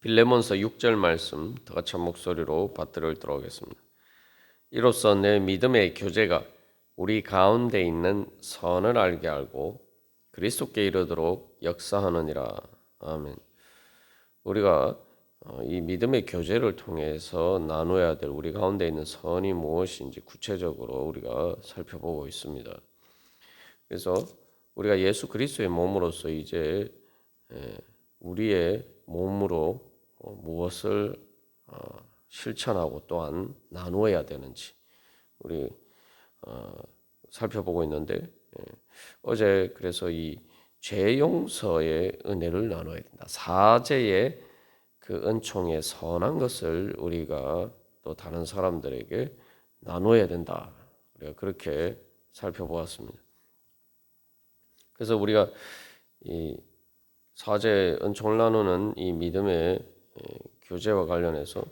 빌레몬서 6절 말씀 다 같이 한 목소리로 받들어 읽도록 하겠습니다. 이로써 내 믿음의 교제가 우리 가운데 있는 선을 알게 알고 그리스도께 이르도록 역사하느니라. 아멘. 우리가 이 믿음의 교제를 통해서 나눠야 될 우리 가운데 있는 선이 무엇인지 구체적으로 우리가 살펴보고 있습니다. 그래서 우리가 예수 그리스도의 몸으로서 이제 우리의 몸으로 무엇을 실천하고 또한 나누어야 되는지 우리 살펴보고 있는데, 어제 그래서 이 죄 용서의 은혜를 나눠야 된다. 사죄의 그 은총의 선한 것을 우리가 또 다른 사람들에게 나눠야 된다. 우리가 그렇게 살펴보았습니다. 그래서 우리가 이 사죄 은총을 나누는 이 믿음의 교제와 관련해서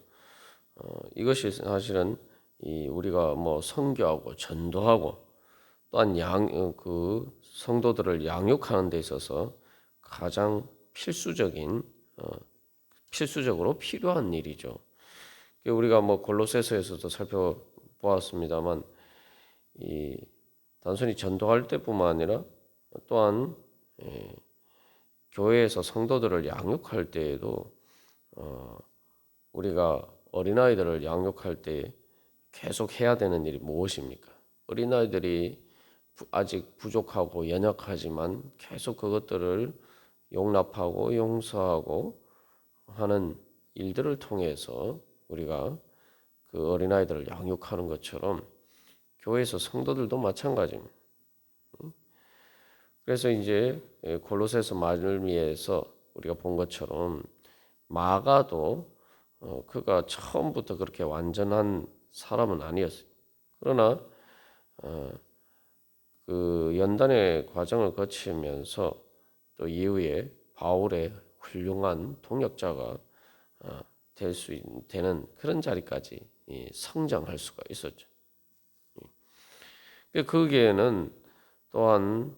이것이 사실은 이 우리가 뭐 선교하고 전도하고 또한 그 성도들을 양육하는 데 있어서 가장 필수적으로 필요한 일이죠. 우리가 뭐 골로새서에서도 살펴보았습니다만 이 단순히 전도할 때뿐만 아니라 또한 교회에서 성도들을 양육할 때에도 우리가 어린아이들을 양육할 때 계속 해야 되는 일이 무엇입니까? 어린아이들이 아직 부족하고 연약하지만 계속 그것들을 용납하고 용서하고 하는 일들을 통해서 우리가 그 어린아이들을 양육하는 것처럼 교회에서 성도들도 마찬가지입니다. 그래서 이제 골로새서 말미에서 우리가 본 것처럼 마가도 그가 처음부터 그렇게 완전한 사람은 아니었어요. 그러나 그 연단의 과정을 거치면서 또 이후에 바울의 훌륭한 동역자가 되는 그런 자리까지 성장할 수가 있었죠. 거기에는 또한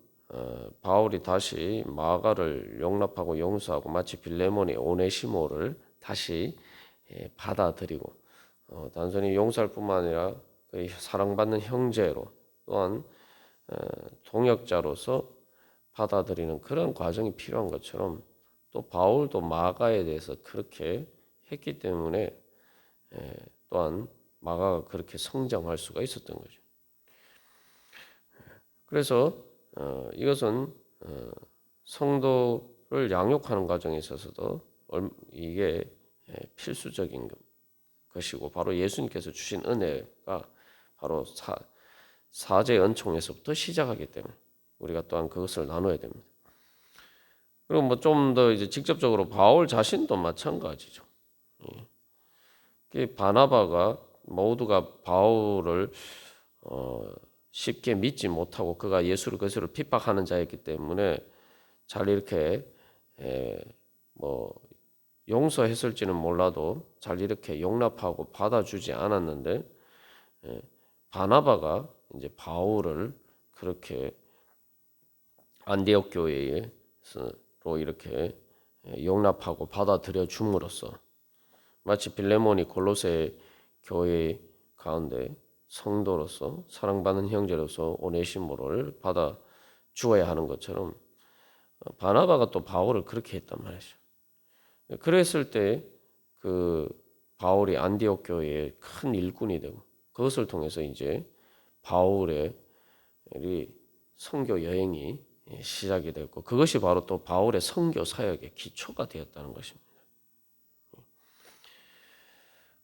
바울이 다시 마가를 용납하고 용서하고 마치 빌레몬의 오네시모를 다시 받아들이고 단순히 용서할 뿐만 아니라 사랑받는 형제로 또한 동역자로서 받아들이는 그런 과정이 필요한 것처럼 또 바울도 마가에 대해서 그렇게 했기 때문에 또한 마가가 그렇게 성장할 수가 있었던 거죠. 그래서 이것은 성도를 양육하는 과정에 있어서도 이게 필수적인 것이고 바로 예수님께서 주신 은혜가 바로 사죄 은총에서부터 시작하기 때문에 우리가 또한 그것을 나눠야 됩니다. 그리고 뭐 좀 더 이제 직접적으로 바울 자신도 마찬가지죠. 바나바가 모두가 바울을 쉽게 믿지 못하고 그가 예수를 그리스도를 핍박하는 자였기 때문에 잘 이렇게 뭐 용서했을지는 몰라도 잘 이렇게 용납하고 받아주지 않았는데 바나바가 이제 바울을 그렇게 안디옥 교회에서 이렇게 용납하고 받아들여 줌으로써 마치 빌레몬이 골로새 교회 가운데 성도로서 사랑받는 형제로서 오네시모를 받아 주어야 하는 것처럼 바나바가 또 바울을 그렇게 했단 말이죠. 그랬을 때 그 바울이 안디옥 교회의 큰 일꾼이 되고 그것을 통해서 이제 바울의 선교 여행이 시작이 됐고 그것이 바로 또 바울의 선교 사역의 기초가 되었다는 것입니다.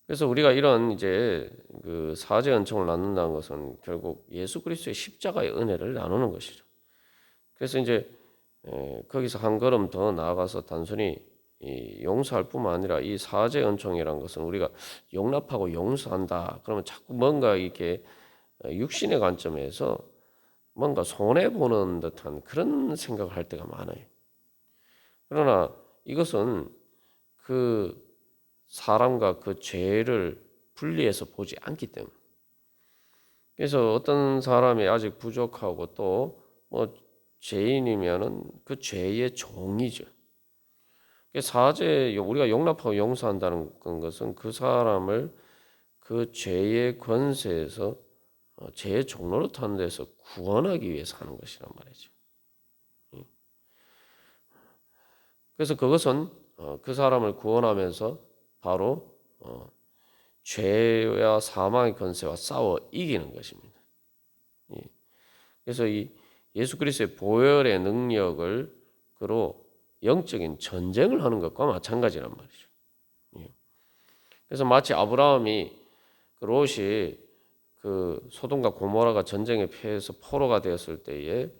그래서 우리가 이런 이제 그 사죄 은총을 나눈다는 것은 결국 예수 그리스도의 십자가의 은혜를 나누는 것이죠. 그래서 이제 거기서 한 걸음 더 나아가서 단순히 용서할 뿐만 아니라 이 사죄 은총이라는 것은 우리가 용납하고 용서한다. 그러면 자꾸 뭔가 이렇게 육신의 관점에서 뭔가 손해 보는 듯한 그런 생각을 할 때가 많아요. 그러나 이것은 그 사람과 그 죄를 분리해서 보지 않기 때문에. 그래서 어떤 사람이 아직 부족하고 또 뭐 죄인이면은 그 죄의 종이죠. 사죄 우리가 용납하고 용서한다는 것은 그 사람을 그 죄의 권세에서 죄의 종로로 타는 데서 구원하기 위해서 하는 것이란 말이죠. 그래서 그것은 그 사람을 구원하면서 바로 죄와 사망의 권세와 싸워 이기는 것입니다. 그래서 이 예수 그리스도의 보혈의 능력을 그로 영적인 전쟁을 하는 것과 마찬가지란 말이죠. 그래서 마치 아브라함이 그 롯이 그 소돔과 고모라가 전쟁에 패해서 포로가 되었을 때에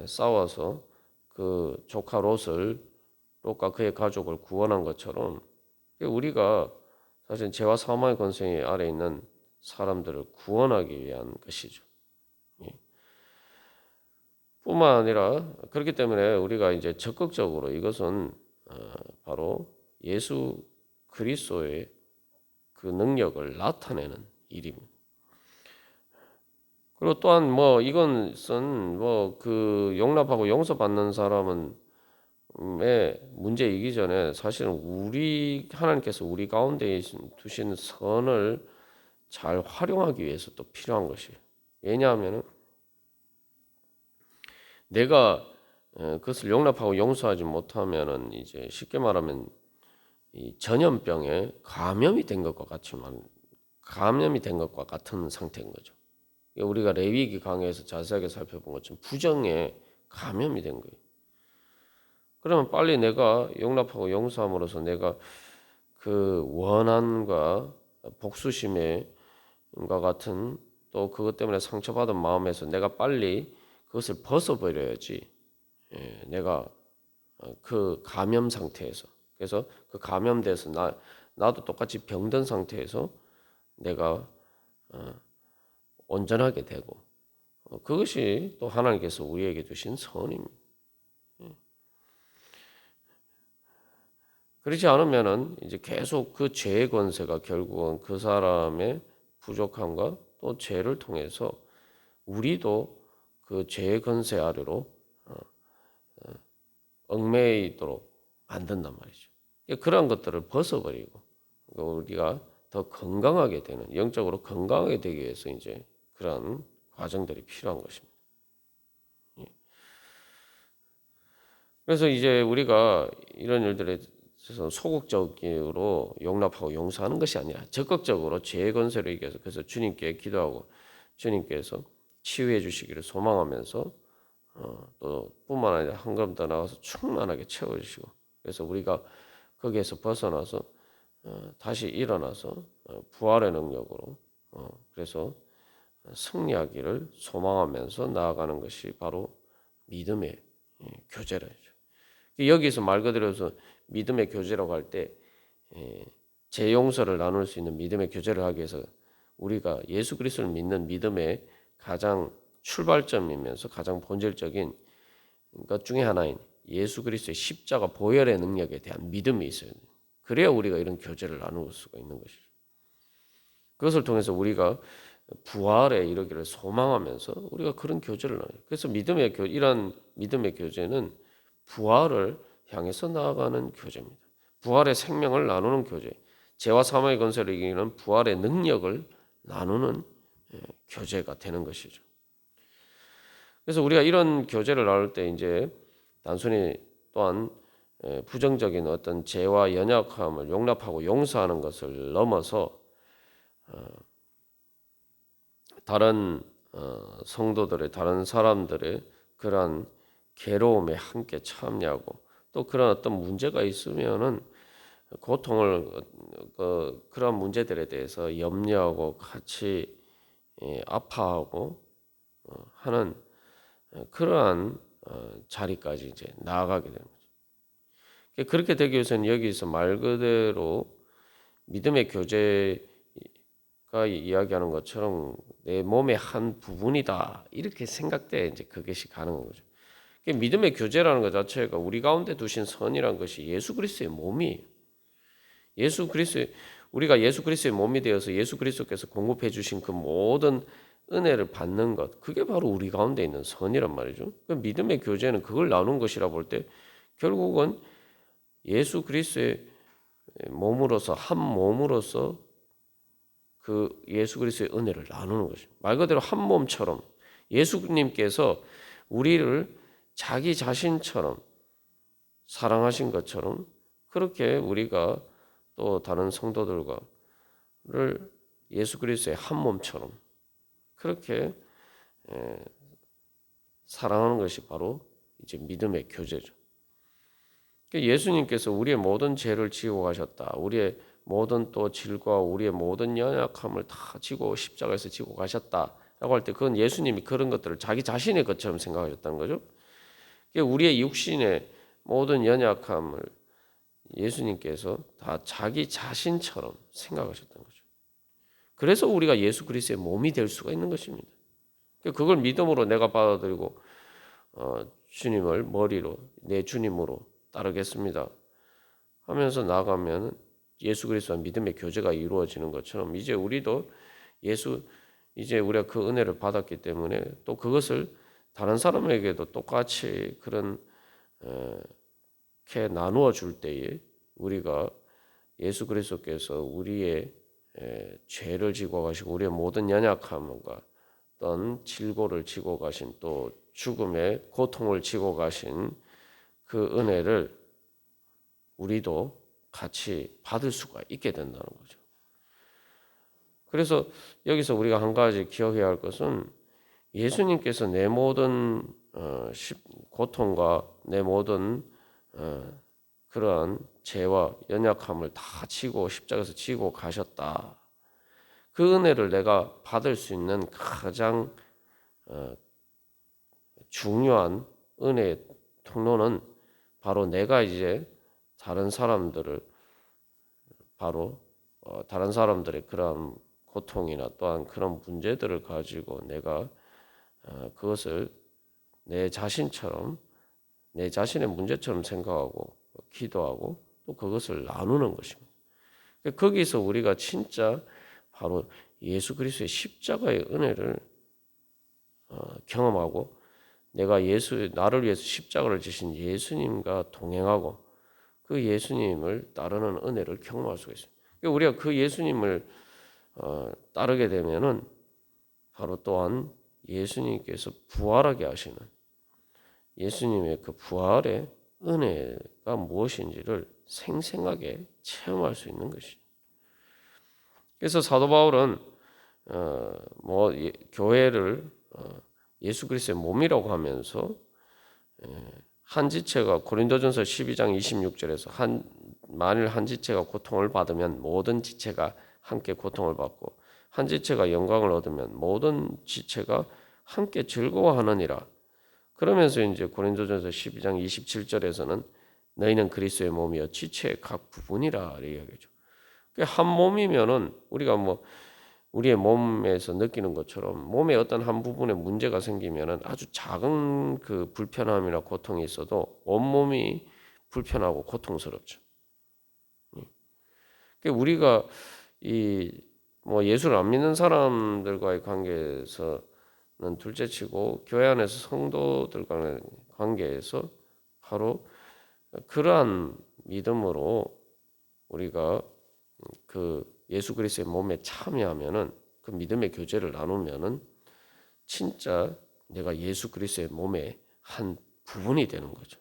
싸워서 그 조카 롯과 그의 가족을 구원한 것처럼 우리가 사실 죄와 사망의 권세 아래 있는 사람들을 구원하기 위한 것이죠. 뿐만 아니라 그렇기 때문에 우리가 이제 적극적으로 이것은 바로 예수 그리스도의 그 능력을 나타내는 일입니다. 그리고 또한 뭐 이것은 뭐 그 용납하고 용서받는 사람은 문제이기 전에 사실은 하나님께서 우리 가운데 두신 선을 잘 활용하기 위해서 또 필요한 것이에요. 왜냐하면 내가 그것을 용납하고 용서하지 못하면은 이제 쉽게 말하면 이 전염병에 감염이 된 것과 같은 상태인 거죠. 우리가 레위기 강해에서 자세하게 살펴본 것처럼 부정에 감염이 된 거예요. 그러면 빨리 내가 용납하고 용서함으로써 내가 그 원한과 복수심과 같은 또 그것 때문에 상처받은 마음에서 내가 빨리 그것을 벗어버려야지. 내가 그 감염 상태에서 그래서 그 감염돼서 나도 똑같이 병든 상태에서 내가 온전하게 되고 그것이 또 하나님께서 우리에게 주신 선입니다. 그렇지 않으면은 이제 계속 그 죄의 권세가 결국은 그 사람의 부족함과 또 죄를 통해서 우리도 그 죄의 권세 아래로 얽매이도록 만든단 말이죠. 그런 것들을 벗어버리고 우리가 더 건강하게 되는 영적으로 건강하게 되기 위해서 이제 그런 과정들이 필요한 것입니다. 그래서 이제 우리가 이런 일들에 있어서 소극적으로 용납하고 용서하는 것이 아니라 적극적으로 죄의 권세를 이겨서 그래서 주님께 기도하고 주님께서 치유해 주시기를 소망하면서 또 뿐만 아니라 한 걸음 더 나가서 충만하게 채워주시고 그래서 우리가 거기에서 벗어나서 다시 일어나서 부활의 능력으로 그래서 승리하기를 소망하면서 나아가는 것이 바로 믿음의 교제라죠. 여기서 말 그대로서 믿음의 교제라고 할 때 재용서를 나눌 수 있는 믿음의 교제를 하기 위해서 우리가 예수 그리스도를 믿는 믿음의 가장 출발점이면서 가장 본질적인 것 중에 하나인 예수 그리스도의 십자가 보혈의 능력에 대한 믿음이 있어야 돼요. 그래야 우리가 이런 교제를 나눌 수가 있는 것이죠. 그것을 통해서 우리가 부활에 이르기를 소망하면서 우리가 그런 교제를 나눠요. 그래서 이런 믿음의 교제는 부활을 향해서 나아가는 교제입니다. 부활의 생명을 나누는 교제, 죄와 사망의 권세를 이기는 부활의 능력을 나누는 교제가 되는 것이죠. 그래서 우리가 이런 교제를 나눌 때 이제 단순히 또한 부정적인 어떤 죄와 연약함을 용납하고 용서하는 것을 넘어서 다른 성도들의 다른 사람들의 그러한 괴로움에 함께 참여하고 또 그런 어떤 문제가 있으면은 고통을 그런 문제들에 대해서 염려하고 같이 아파하고 하는 그러한 자리까지 이제 나아가게 되는 거죠. 그렇게 되기 위해서는 여기서 말 그대로 믿음의 교제가 이야기하는 것처럼 내 몸의 한 부분이다 이렇게 생각돼 이제 그것이 가능한 거죠. 믿음의 교제라는 것 자체가 우리 가운데 두신 선이라는 것이 예수 그리스도의 몸이에요. 우리가 예수 그리스도의 몸이 되어서 예수 그리스도께서 공급해 주신 그 모든 은혜를 받는 것, 그게 바로 우리 가운데 있는 선이란 말이죠. 믿음의 교제는 그걸 나눈 것이라 볼 때 결국은 예수 그리스도의 몸으로서 한 몸으로서 그 예수 그리스도의 은혜를 나누는 것입니다. 말 그대로 한 몸처럼 예수님께서 우리를 자기 자신처럼 사랑하신 것처럼 그렇게 우리가 또 다른 성도들과를 예수 그리스도의 한 몸처럼 그렇게 사랑하는 것이 바로 이제 믿음의 교제죠. 예수님께서 우리의 모든 죄를 지고 가셨다. 우리의 모든 또 질과 우리의 모든 연약함을 다 지고 십자가에서 지고 가셨다라고 할 때 그건 예수님이 그런 것들을 자기 자신의 것처럼 생각하셨다는 거죠. 우리의 육신의 모든 연약함을 예수님께서 다 자기 자신처럼 생각하셨던 거죠. 그래서 우리가 예수 그리스도의 몸이 될 수가 있는 것입니다. 그걸 믿음으로 내가 받아들이고 주님을 머리로 내 주님으로 따르겠습니다 하면서 나가면 예수 그리스도와 믿음의 교제가 이루어지는 것처럼 이제 우리도 이제 우리가 그 은혜를 받았기 때문에 또 그것을 다른 사람에게도 똑같이 그렇게 나누어 줄 때에 우리가 예수 그리스도께서 우리의 죄를 지고 가시고 우리의 모든 연약함과 어떤 질고를 지고 가신 또 죽음의 고통을 지고 가신 그 은혜를 우리도 같이 받을 수가 있게 된다는 거죠. 그래서 여기서 우리가 한 가지 기억해야 할 것은 예수님께서 내 모든 고통과 내 모든 그러한 죄와 연약함을 다 지고 십자가에서 지고 가셨다. 그 은혜를 내가 받을 수 있는 가장 중요한 은혜의 통로는 바로 내가 이제 다른 사람들의 그런 고통이나 또한 그런 문제들을 가지고 내가 그것을 내 자신의 문제처럼 생각하고 기도하고 또 그것을 나누는 것입니다. 거기서 우리가 진짜 바로 예수 그리스도의 십자가의 은혜를 경험하고 내가 나를 위해서 십자가를 지신 예수님과 동행하고 그 예수님을 따르는 은혜를 경험할 수가 있어요. 우리가 그 예수님을 따르게 되면은 바로 또한 예수님께서 부활하게 하시는 예수님의 그 부활의 은혜가 무엇인지를 생생하게 체험할 수 있는 것이죠. 그래서 사도 바울은 교회를 예수 그리스도의 몸이라고 하면서 한 지체가 고린도전서 12장 26절에서 만일 한 지체가 고통을 받으면 모든 지체가 함께 고통을 받고 한 지체가 영광을 얻으면 모든 지체가 함께 즐거워하느니라. 그러면서 이제 고린도전서 12장 27절에서는 너희는 그리스도의 몸이요 지체의 각 부분이라 이야기하죠. 한 몸이면은 우리가 우리의 몸에서 느끼는 것처럼 몸의 어떤 한 부분에 문제가 생기면은 아주 작은 그 불편함이나 고통이 있어도 온몸이 불편하고 고통스럽죠. 우리가 예수를 안 믿는 사람들과의 관계에서는 둘째치고 교회 안에서 성도들과의 관계에서 바로 그러한 믿음으로 우리가 그 예수 그리스도의 몸에 참여하면은 그 믿음의 교제를 나누면은 진짜 내가 예수 그리스도의 몸의 한 부분이 되는 거죠.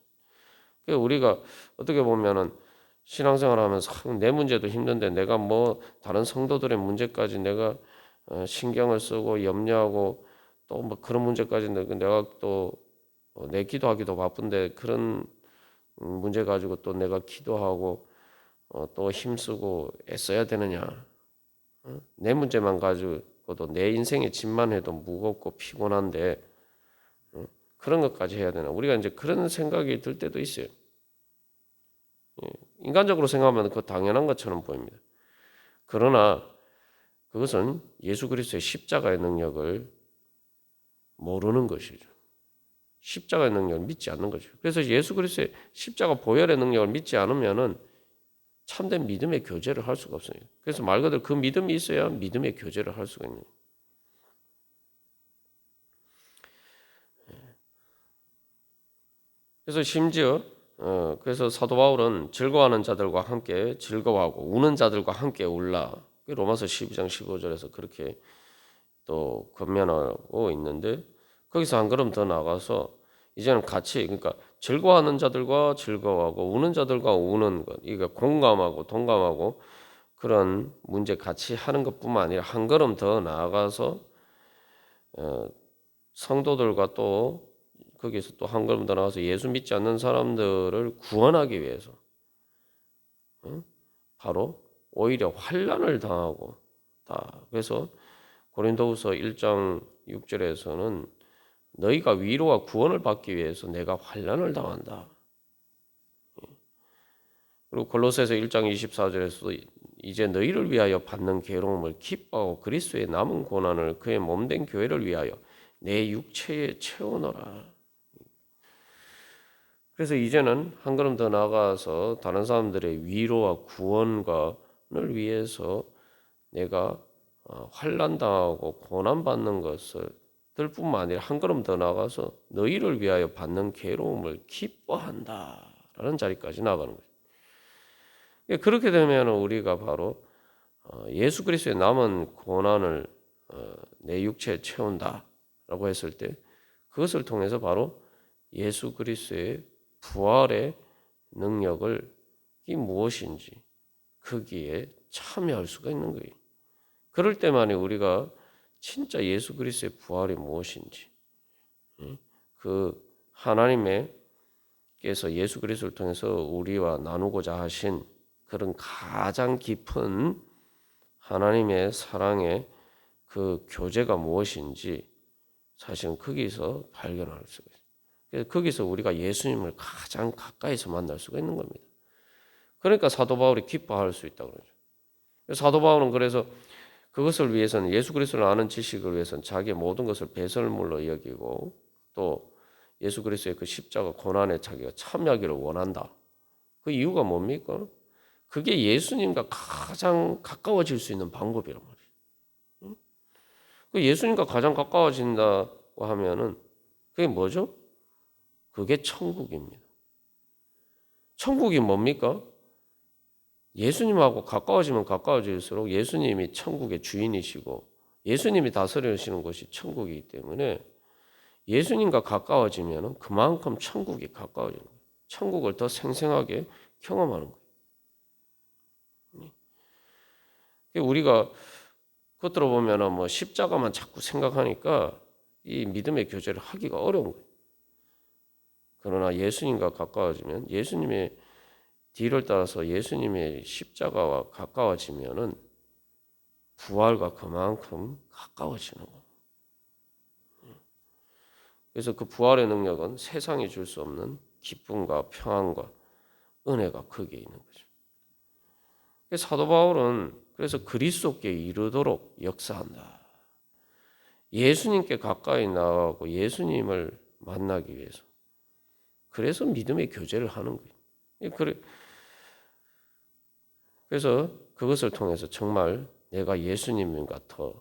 우리가 어떻게 보면은 신앙생활하면서 내 문제도 힘든데 내가 다른 성도들의 문제까지 내가 신경을 쓰고 염려하고 또 그런 문제까지 내가 또 내 기도하기도 바쁜데 그런 문제 가지고 또 내가 기도하고 또 힘쓰고 애써야 되느냐? 내 문제만 가지고도 내 인생의 짐만 해도 무겁고 피곤한데 그런 것까지 해야 되나? 우리가 이제 그런 생각이 들 때도 있어요. 인간적으로 생각하면 그거 당연한 것처럼 보입니다. 그러나 그것은 예수 그리스도의 십자가의 능력을 모르는 것이죠. 십자가의 능력을 믿지 않는 것이죠. 그래서 예수 그리스도의 십자가 보혈의 능력을 믿지 않으면은 참된 믿음의 교제를 할 수가 없어요. 그래서 말 그대로 그 믿음이 있어야 믿음의 교제를 할 수가 있는 거예요. 그래서 심지어 그래서 사도 바울은 즐거워하는 자들과 함께 즐거워하고 우는 자들과 함께 울라. 로마서 12장 15절에서 그렇게 또 권면하고 있는데 거기서 한 걸음 더 나가서 이제는 같이 그러니까 즐거워하는 자들과 즐거워하고 우는 자들과 우는 것 이게 공감하고 동감하고 그런 문제 같이 하는 것뿐만 아니라 한 걸음 더 나아가서 성도들과 또 거기서 또 한 걸음 더 나가서 예수 믿지 않는 사람들을 구원하기 위해서 바로 오히려 환난을 당하고 다 그래서 고린도후서 1장 6절에서는 너희가 위로와 구원을 받기 위해서 내가 환난을 당한다. 그리고 골로새서 1장 24절에서도 이제 너희를 위하여 받는 괴로움을 기뻐하고 그리스도의 남은 고난을 그의 몸된 교회를 위하여 내 육체에 채우노라. 그래서 이제는 한 걸음 더 나아가서 다른 사람들의 위로와 구원을 위해서 내가 환난 당하고 고난 받는 것을 뿐만 아니라 한 걸음 더 나아가서 너희를 위하여 받는 괴로움을 기뻐한다라는 자리까지 나가는 거죠. 그렇게 되면 우리가 바로 예수 그리스도의 남은 고난을 내 육체에 채운다라고 했을 때 그것을 통해서 바로 예수 그리스도의 부활의 능력을 이 무엇인지 거기에 참여할 수가 있는 거예요. 그럴 때만이 우리가 진짜 예수 그리스도의 부활이 무엇인지 그 하나님께서 예수 그리스도를 통해서 우리와 나누고자 하신 그런 가장 깊은 하나님의 사랑의 그 교제가 무엇인지 사실은 거기서 발견할 수가 있어요. 그래서 거기서 우리가 예수님을 가장 가까이서 만날 수가 있는 겁니다. 그러니까 사도 바울이 기뻐할 수 있다고 그러죠. 사도 바울은 그래서 그것을 위해서는 예수 그리스도를 아는 지식을 위해서는 자기의 모든 것을 배설물로 여기고 또 예수 그리스도의 그 십자가 고난에 자기가 참여하기를 원한다. 그 이유가 뭡니까? 그게 예수님과 가장 가까워질 수 있는 방법이란 말이에요. 그 예수님과 가장 가까워진다고 하면은 그게 뭐죠? 그게 천국입니다. 천국이 뭡니까? 예수님하고 가까워지면 가까워질수록 예수님이 천국의 주인이시고 예수님이 다스리시는 곳이 천국이기 때문에 예수님과 가까워지면 그만큼 천국이 가까워지는 거예요. 천국을 더 생생하게 경험하는 거예요. 우리가 겉으로 보면 뭐 십자가만 자꾸 생각하니까 이 믿음의 교제를 하기가 어려운 거예요. 그러나 예수님과 가까워지면 예수님의 뒤를 따라서 예수님의 십자가와 가까워지면은 부활과 그만큼 가까워지는 거예요. 그래서 그 부활의 능력은 세상이 줄 수 없는 기쁨과 평안과 은혜가 거기에 있는 거죠. 사도 바울은 그래서 그리스도께 이르도록 역사한다. 예수님께 가까이 나가고 예수님을 만나기 위해서. 그래서 믿음의 교제를 하는 거예요. 그래서 그것을 통해서 정말 내가 예수님과 더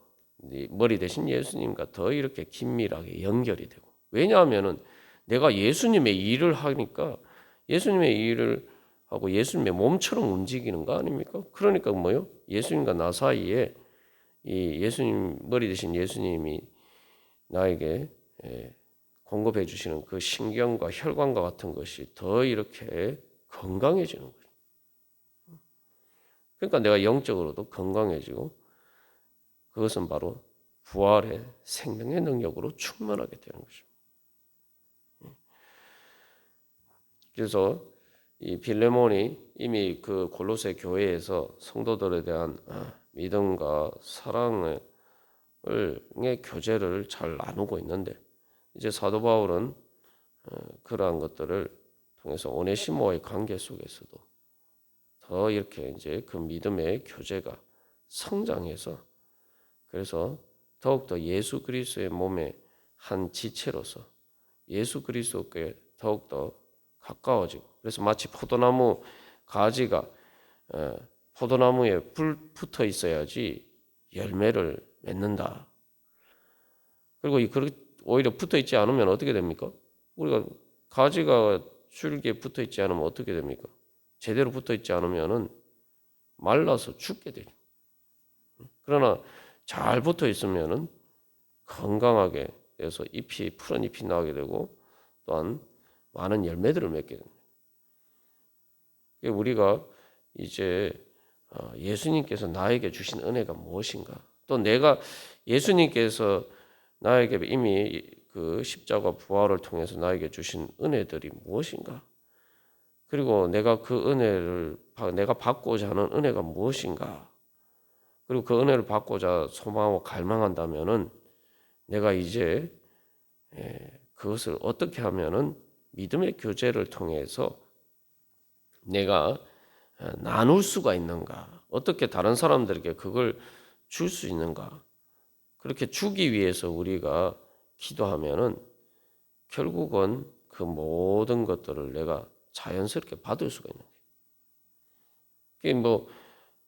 머리 대신 예수님과 더 이렇게 긴밀하게 연결이 되고 왜냐하면은 내가 예수님의 일을 하니까 예수님의 일을 하고 예수님의 몸처럼 움직이는 거 아닙니까? 그러니까 뭐요? 예수님과 나 사이에 이 예수님 머리 대신 예수님이 나에게 공급해 주시는 그 신경과 혈관과 같은 것이 더 이렇게 건강해지는 거예요. 그러니까 내가 영적으로도 건강해지고 그것은 바로 부활의 생명의 능력으로 충만하게 되는 거죠. 그래서 이 빌레몬이 이미 그 골로새 교회에서 성도들에 대한 믿음과 사랑의 교제를 잘 나누고 있는데 이제 사도 바울은 그러한 것들을 통해서 오네시모와의 관계 속에서도 더 이렇게 이제 그 믿음의 교제가 성장해서 그래서 더욱더 예수 그리스도의 몸의 한 지체로서 예수 그리스도께 더욱더 가까워지고 그래서 마치 포도나무 가지가 포도나무에 붙어 있어야지 열매를 맺는다. 그리고 오히려 붙어 있지 않으면 어떻게 됩니까? 우리가 가지가 줄기에 붙어 있지 않으면 어떻게 됩니까? 제대로 붙어 있지 않으면은 말라서 죽게 되죠. 그러나 잘 붙어 있으면은 건강하게 해서 푸른 잎이 나게 되고 또한 많은 열매들을 맺게 됩니다. 우리가 이제 예수님께서 나에게 주신 은혜가 무엇인가? 또 내가 예수님께서 나에게 이미 그 십자가 부활을 통해서 나에게 주신 은혜들이 무엇인가? 그리고 내가 그 은혜를 내가 받고자 하는 은혜가 무엇인가? 그리고 그 은혜를 받고자 소망하고 갈망한다면은 내가 이제 그것을 어떻게 하면은 믿음의 교제를 통해서 내가 나눌 수가 있는가? 어떻게 다른 사람들에게 그걸 줄 수 있는가? 그렇게 주기 위해서 우리가 기도하면은 결국은 그 모든 것들을 내가 자연스럽게 받을 수가 있는 거예요. 그게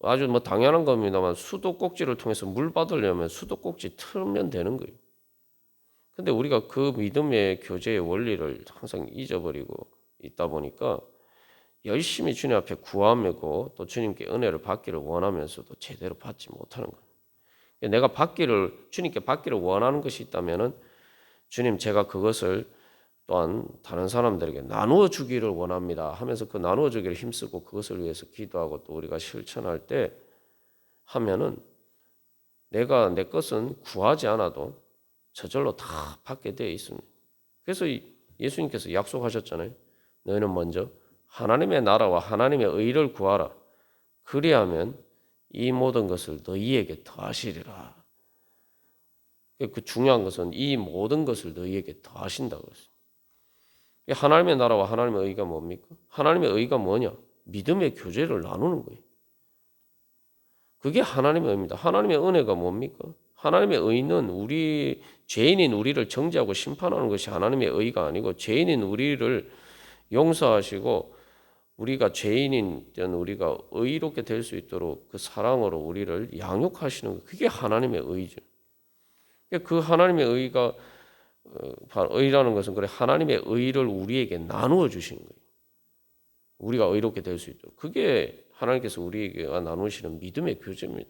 아주 당연한 겁니다만 수도꼭지를 통해서 물 받으려면 수도꼭지 틀면 되는 거예요. 근데 우리가 그 믿음의 교제의 원리를 항상 잊어버리고 있다 보니까 열심히 주님 앞에 구하고 또 주님께 은혜를 받기를 원하면서도 제대로 받지 못하는 거예요. 내가 주님께 받기를 원하는 것이 있다면은 주님 제가 그것을 또한 다른 사람들에게 나누어 주기를 원합니다 하면서 그 나누어 주기를 힘쓰고 그것을 위해서 기도하고 또 우리가 실천할 때 하면은 내가 내 것은 구하지 않아도 저절로 다 받게 되어 있습니다. 그래서 예수님께서 약속하셨잖아요. 너희는 먼저 하나님의 나라와 하나님의 의를 구하라. 그리하면 이 모든 것을 너희에게 더하시리라. 그 중요한 것은 이 모든 것을 너희에게 더하신다고 했어요. 하나님의 나라와 하나님의 의가 뭡니까? 하나님의 의가 뭐냐? 믿음의 교제를 나누는 거예요. 그게 하나님의 의입니다. 하나님의 은혜가 뭡니까? 하나님의 의는 죄인인 우리를 정죄하고 심판하는 것이 하나님의 의가 아니고 죄인인 우리를 용서하시고 우리가 죄인인 우리가 의롭게 될 수 있도록 그 사랑으로 우리를 양육하시는 것, 그게 하나님의 의죠. 그 하나님의 의라는 것은 그래 하나님의 의를 우리에게 나누어 주시는 거예요. 우리가 의롭게 될 수 있도록. 그게 하나님께서 우리에게 나누시는 믿음의 교제입니다.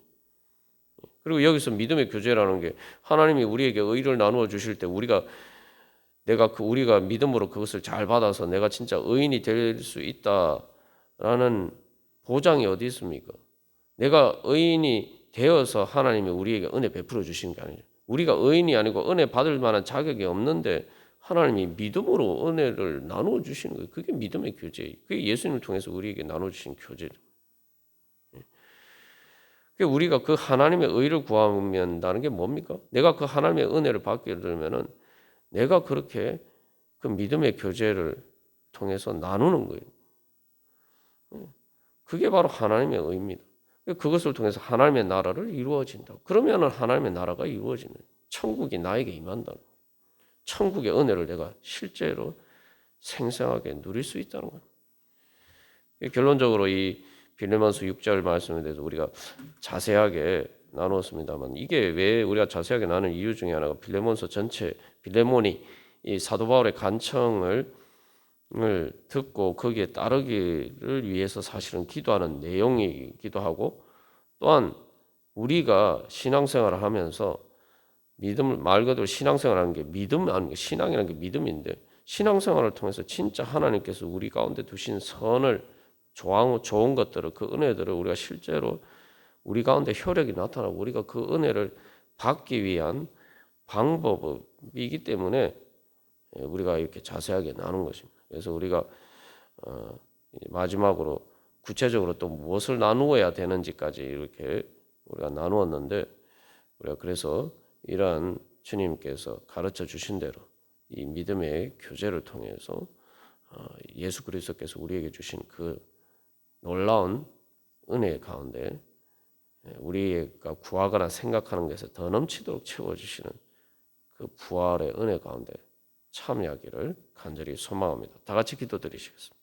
그리고 여기서 믿음의 교제라는 게 하나님이 우리에게 의를 나누어 주실 때 우리가 믿음으로 그것을 잘 받아서 내가 진짜 의인이 될 수 있다라는 보장이 어디 있습니까? 내가 의인이 되어서 하나님이 우리에게 은혜 베풀어 주시는 게 아니죠. 우리가 의인이 아니고 은혜 받을 만한 자격이 없는데 하나님이 믿음으로 은혜를 나누어 주시는 거예요. 그게 믿음의 교제예요. 그게 예수님을 통해서 우리에게 나눠 주신 교제죠. 우리가 그 하나님의 의를 구한다는 게 뭡니까? 내가 그 하나님의 은혜를 받게 되면은 내가 그렇게 그 믿음의 교제를 통해서 나누는 거예요. 그게 바로 하나님의 의입니다. 그것을 통해서 하나님의 나라를 이루어진다. 그러면은 하나님의 나라가 이루어지는 천국이 나에게 임한다. 천국의 은혜를 내가 실제로 생생하게 누릴 수 있다는 거예요. 결론적으로 이 빌레몬서 6절 말씀에 대해서 우리가 자세하게 나누었습니다만 이게 왜 우리가 자세하게 나누는 이유 중에 하나가 빌레몬이 이 사도 바울의 간청을 듣고 거기에 따르기를 위해서 사실은 기도하는 내용이기도 하고 또한 우리가 신앙생활을 하면서 믿음을 말 그대로 신앙생활하는 게 믿음 아닌 신앙이라는 게 믿음인데 신앙생활을 통해서 진짜 하나님께서 우리 가운데 두신 선을 좋은 것들을 그 은혜들을 우리가 실제로 우리 가운데 효력이 나타나고 우리가 그 은혜를 받기 위한 방법이기 때문에 우리가 이렇게 자세하게 나눈 것입니다. 그래서 우리가 마지막으로 구체적으로 또 무엇을 나누어야 되는지까지 이렇게 우리가 나누었는데 우리가 그래서 이러한 주님께서 가르쳐 주신 대로 이 믿음의 교제를 통해서 예수 그리스도께서 우리에게 주신 그 놀라운 은혜 가운데 우리가 구하거나 생각하는 것에 더 넘치도록 채워주시는 그 부활의 은혜 가운데 참여하기를 간절히 소망합니다. 다 같이 기도드리시겠습니다.